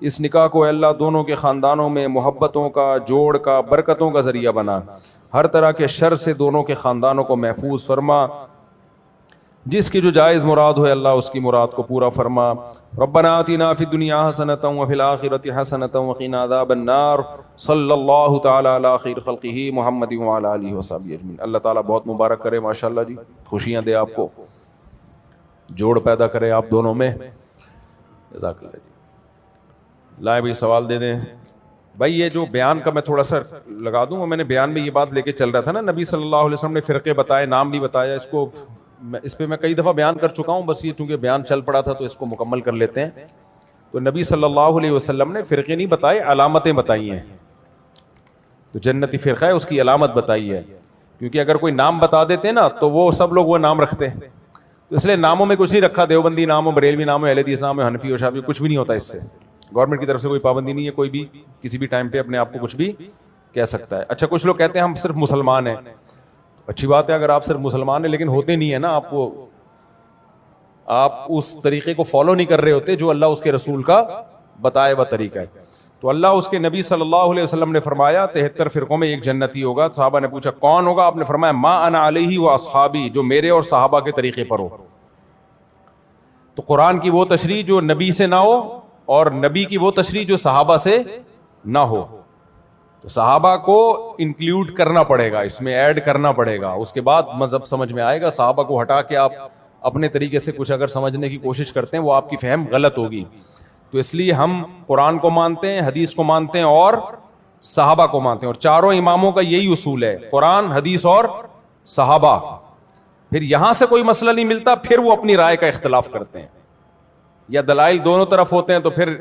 اس نکاح کو اللہ دونوں کے خاندانوں میں محبتوں کا, جوڑ کا, برکتوں کا ذریعہ بنا. ہر طرح کے شر سے دونوں کے خاندانوں کو محفوظ فرما. جس کی جو جائز مراد ہوئے اللہ اس کی مراد کو پورا فرما. ربنا آتنا فی الدنیا حسنۃ وفی الآخرۃ حسنۃ وقنا عذاب النار. صلی اللہ تعالی علی خیر خلقہ محمد وعلی آلہ وصحبہ اجمعین. اللہ تعالیٰ بہت مبارک کرے, ماشاءاللہ جی, خوشیاں دے آپ کو, جوڑ پیدا کرے آپ دونوں میں. جزاک اللہ جی. لائے بھائی سوال دے دیں. بھائی یہ جو بیان کا میں تھوڑا سا لگا دوں, وہ میں نے بیان میں یہ بات لے کے چل رہا تھا نا, نبی صلی اللہ علیہ وسلم نے فرقے بتائے, نام نہیں بتایا. اس پہ میں کئی دفعہ بیان کر چکا ہوں, بس یہ چونکہ بیان چل پڑا تھا تو اس کو مکمل کر لیتے ہیں. تو نبی صلی اللہ علیہ وسلم نے فرقے نہیں بتائے, علامتیں بتائی ہیں. تو جنتی فرقہ ہے اس کی علامت بتائی ہے, کیونکہ اگر کوئی نام بتا دیتے نا تو وہ سب لوگ وہ نام رکھتے ہیں. تو اس لیے ناموں میں کچھ نہیں رکھا, دیوبندی نام ہو, بریلوی نام ہو, اہل حدیث نام ہو, حنفی ہو, شافعی, کچھ بھی نہیں ہوتا. اس سے گورنمنٹ کی طرف سے کوئی پابندی نہیں ہے, کوئی بھی کسی بھی ٹائم پہ اپنے آپ کو کچھ بھی کہہ سکتا ہے. اچھا کچھ لوگ کہتے ہیں ہم صرف مسلمان ہیں. اچھی بات ہے اگر آپ صرف مسلمان ہیں, لیکن ہوتے نہیں ہے نا, آپ اس طریقے کو فالو نہیں کر رہے ہوتے جو اللہ اس کے رسول کا بتایا ہوا طریقہ ہے. تو اللہ اس کے نبی صلی اللہ علیہ وسلم نے فرمایا 73 فرقوں میں ایک جنتی ہوگا. صحابہ نے پوچھا کون ہوگا؟ آپ نے فرمایا ما انا علیہ و اصحابی, جو میرے اور صحابہ کے طریقے پر ہو. تو قرآن کی وہ تشریح جو نبی سے نہ ہو, اور نبی کی وہ تشریح جو صحابہ سے نہ ہو. تو صحابہ کو انکلوڈ کرنا پڑے گا, اس میں ایڈ کرنا پڑے گا, اس کے بعد مذہب سمجھ میں آئے گا. صحابہ کو ہٹا کے آپ اپنے طریقے سے کچھ اگر سمجھنے کی کوشش کرتے ہیں وہ آپ کی فہم غلط ہوگی. تو اس لیے ہم قرآن کو مانتے ہیں, حدیث کو مانتے ہیں اور صحابہ کو مانتے ہیں, اور چاروں اماموں کا یہی اصول ہے, قرآن, حدیث اور صحابہ. پھر یہاں سے کوئی مسئلہ نہیں ملتا, پھر وہ اپنی رائے کا اختلاف کرتے ہیں, یا دلائل دونوں طرف ہوتے ہیں تو پھر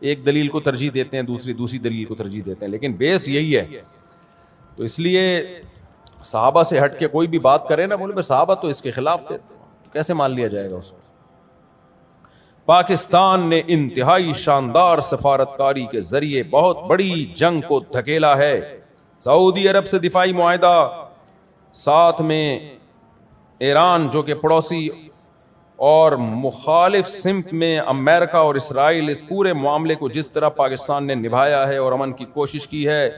ایک دلیل کو ترجیح دیتے ہیں, دوسری دلیل کو ترجیح دیتے ہیں, لیکن بیس یہی ہے. تو اس لیے صحابہ سے ہٹ کے کوئی بھی بات کرے نا, بولے صحابہ تو اس کے خلاف تھے, کیسے مان لیا جائے گا اس کو. پاکستان نے انتہائی شاندار سفارتکاری کے ذریعے بہت بڑی جنگ کو دھکیلا ہے. سعودی عرب سے دفاعی معاہدہ, ساتھ میں ایران جو کہ پڑوسی اور مخالف سمت میں امریکہ اور اسرائیل. اس پورے معاملے کو جس طرح پاکستان نے نبھایا ہے اور امن کی کوشش کی ہے,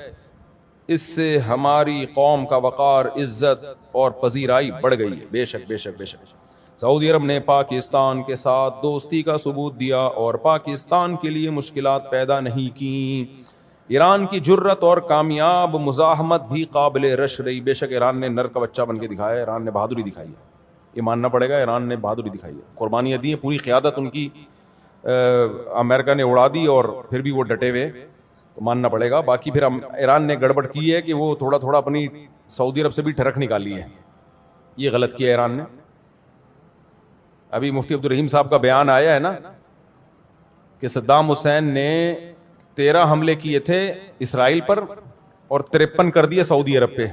اس سے ہماری قوم کا وقار, عزت اور پذیرائی بڑھ گئی ہے. بے شک بے شک بے شک. سعودی عرب نے پاکستان کے ساتھ دوستی کا ثبوت دیا اور پاکستان کے لیے مشکلات پیدا نہیں کی. ایران کی جرت اور کامیاب مزاحمت بھی قابل رشک رہی. بے شک ایران نے نر کا بچہ بن کے دکھایا, ایران نے بہادری دکھائی ہے, یہ ماننا پڑے گا. ایران نے بہادری دکھائی ہے, قربانیاں دی ہیں, پوری قیادت ان کی امریکہ نے اڑا دی, اور پھر بھی وہ ڈٹے ہوئے, تو ماننا پڑے گا. باقی پھر ایران نے گڑبڑ کی ہے کہ وہ تھوڑا تھوڑا اپنی سعودی عرب سے بھی ٹھڑک نکالی ہے, یہ غلط کیا ایران نے. ابھی مفتی عبدالرحیم صاحب کا بیان آیا ہے نا کہ صدام حسین نے 13 حملے کیے تھے اسرائیل پر اور 53 کر دیے سعودی عرب پہ.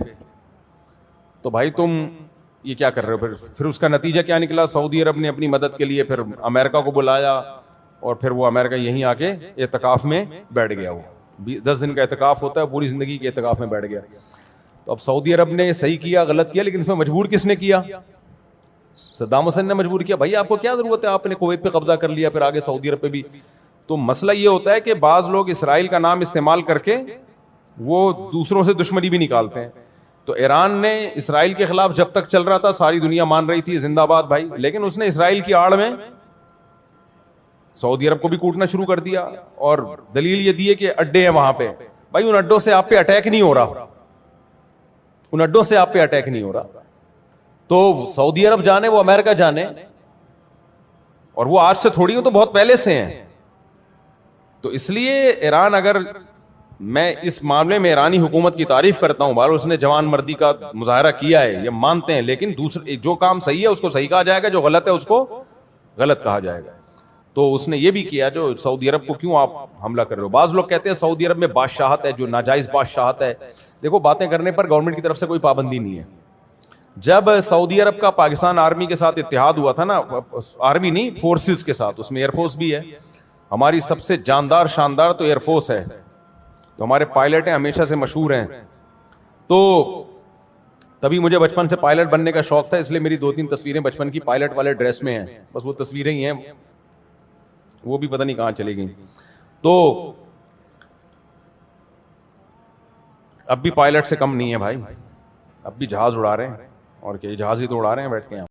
تو بھائی تم یہ کیا کر رہے ہو؟ پھر اس کا نتیجہ کیا نکلا؟ سعودی عرب نے اپنی مدد کے لیے پھر امریکہ کو بلایا, اور پھر وہ امریکہ یہیں آ کے اعتکاف میں بیٹھ گیا. وہ 10 دن کا اعتکاف ہوتا ہے, پوری زندگی کے اعتکاف میں بیٹھ گیا. تو اب سعودی عرب نے صحیح کیا غلط کیا, لیکن اس میں مجبور کس نے کیا؟ صدام حسین نے مجبور کیا. بھائی آپ کو کیا ضرورت ہے, آپ نے کویت پہ قبضہ کر لیا, پھر آگے سعودی عرب پہ بھی. تو مسئلہ یہ ہوتا ہے کہ بعض لوگ اسرائیل کا نام استعمال کر کے وہ دوسروں سے دشمنی بھی نکالتے ہیں. تو ایران نے اسرائیل کے خلاف جب تک چل رہا تھا ساری دنیا مان رہی تھی زندہ باد بھائی, لیکن اس نے اسرائیل کی آڑ میں سعودی عرب کو بھی کوٹنا شروع کر دیا, اور دلیل یہ دی ہے کہ اڈے ہیں وہاں پہ. بھائی ان اڈوں سے آپ پہ اٹیک نہیں ہو رہا, ان اڈوں سے آپ پہ اٹیک نہیں ہو رہا. تو سعودی عرب جانے, وہ امریکہ جانے, اور وہ آج سے تھوڑی ہوں, تو بہت پہلے سے ہیں. تو اس لیے ایران, اگر میں اس معاملے میں ایرانی حکومت کی تعریف کرتا ہوں, بار اس نے جوان مردی کا مظاہرہ کیا ہے, یہ مانتے ہیں, لیکن دوسرے جو کام صحیح ہے اس کو صحیح کہا جائے گا, جو غلط ہے اس کو غلط کہا جائے گا. تو اس نے یہ بھی کیا, جو سعودی عرب کو کیوں آپ حملہ کر رہے ہو. بعض لوگ کہتے ہیں سعودی عرب میں بادشاہت ہے جو ناجائز بادشاہت ہے. دیکھو باتیں کرنے پر گورنمنٹ کی طرف سے کوئی پابندی نہیں ہے. جب سعودی عرب کا پاکستان آرمی کے ساتھ اتحاد ہوا تھا نا, آرمی نہیں فورسز کے ساتھ, اس میں ایئر فورس بھی ہے, ہماری سب سے جاندار شاندار تو ایئر فورس ہے, تو ہمارے پائلٹ ہیں ہمیشہ سے مشہور ہیں. تو تبھی مجھے بچپن سے پائلٹ بننے کا شوق تھا, اس لیے میری 2-3 تصویریں بچپن کی پائلٹ والے ڈریس میں ہیں, بس وہ تصویریں ہی ہیں, وہ بھی پتہ نہیں کہاں چلی گئیں. تو اب بھی پائلٹ سے کم نہیں ہے بھائی, اب بھی جہاز اڑا رہے ہیں, اور کہ جہاز ہی تو اڑا رہے ہیں بیٹھ کے.